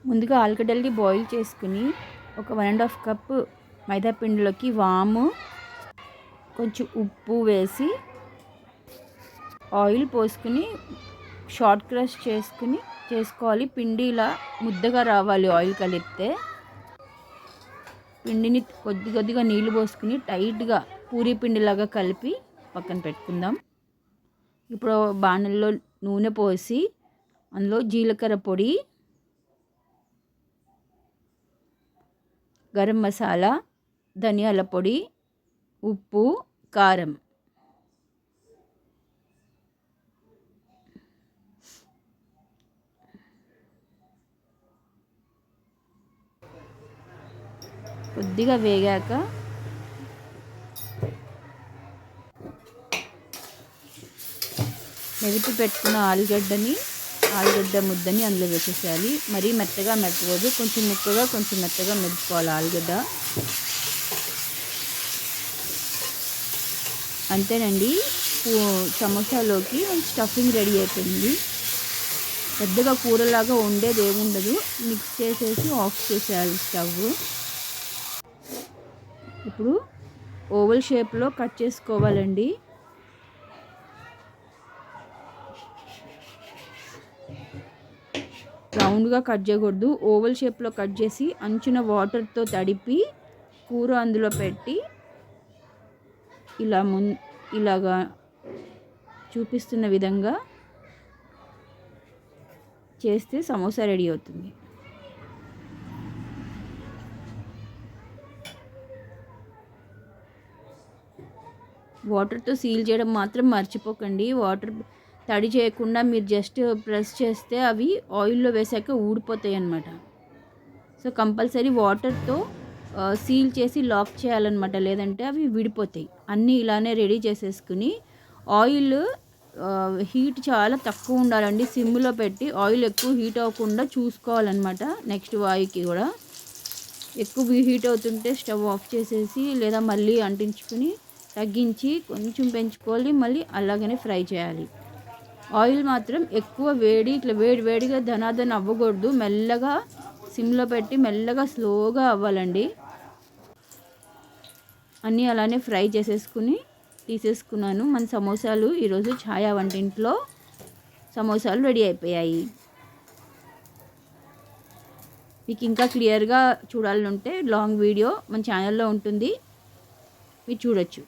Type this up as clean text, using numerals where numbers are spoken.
ముందుగా ఆలుగడ్డల్ని బాయిల్ చేసుకుని ఒక 1.5 కప్పు మైదా పిండిలోకి వాము, కొంచెం ఉప్పు వేసి ఆయిల్ పోసుకుని షార్ట్ క్రష్ చేసుకోవాలి. పిండి ఇలా ముద్దగా రావాలి. ఆయిల్ కలిపితే పిండిని కొద్దిగా నీళ్లు పోసుకుని టైట్గా పూరీ పిండిలాగా కలిపి పక్కన పెట్టుకుందాం. ఇప్పుడు బాణల్లో నూనె పోసి అందులో జీలకర్ర పొడి, గరం మసాలా, ధనియాల పొడి, ఉప్పు, కారం, కొద్దిగా వేగాక మెదిపి పెట్టుకున్న ఆలుగడ్డ ముద్దని అందులో వేసేసేయాలి. మరీ మెత్తగా మెత్తకూడదు, కొంచెం ముక్కగా కొంచెం మెత్తగా మెదుపుకోవాలి ఆలుగడ్డ. అంతేనండి, సమోసాలోకి స్టఫింగ్ రెడీ అయిపోయింది. పెద్దగా కూరలాగా ఉండేది ఏముండదు. మిక్స్ చేసేసి ఆఫ్ చేసేయాలి స్టవ్. ఇప్పుడు ఓవల్ షేప్లో కట్ చేసుకోవాలండి. రౌండ్గా కట్ చేయకూడదు, ఓవల్ షేప్లో కట్ చేసి అంచున వాటర్తో తడిపి కూర అందులో పెట్టి ఇలాగా చూపిస్తున్న విధంగా చేస్తే సమోసా రెడీ అవుతుంది. వాటర్తో సీల్ చేయడం మాత్రం మర్చిపోకండి. వాటర్ తడి చేయకుండా మీరు జస్ట్ ప్రెస్ చేస్తే అవి ఆయిల్లో వేసాక ఊడిపోతాయి అన్నమాట. సో కంపల్సరీ వాటర్తో సీల్ చేసి లాక్ చేయాలన్నమాట, లేదంటే అవి విడిపోతాయి. అన్నీ ఇలానే రెడీ చేసేసుకుని ఆయిల్ హీట్ చాలా తక్కువ ఉండాలండి. సిమ్లో పెట్టి ఆయిల్ ఎక్కువ హీట్ అవ్వకుండా చూసుకోవాలన్నమాట. నెక్స్ట్ వాయికి కూడా ఎక్కువ హీట్ అవుతుంటే స్టవ్ ఆఫ్ చేసేసి లేదా మళ్ళీ అంటించుకుని తగ్గించి కొంచెం పెంచుకోవాలి. మళ్ళీ అలాగనే ఫ్రై చేయాలి. ఆయిల్ మాత్రం ఎక్కువ ఇట్లా వేడిగా ధనాధన అవ్వకూడదు. మెల్లగా సిమ్లో పెట్టి మెల్లగా స్లోగా అవ్వాలండి. అన్నీ అలానే ఫ్రై చేసేసుకుని తీసేసుకున్నాను. మన సమోసాలు ఈరోజు ఛాయా వంటింట్లో సమోసాలు రెడీ అయిపోయాయి. మీకు ఇంకా క్లియర్గా చూడాలంటే లాంగ్ వీడియో మన ఛానల్లో ఉంటుంది, మీరు చూడొచ్చు.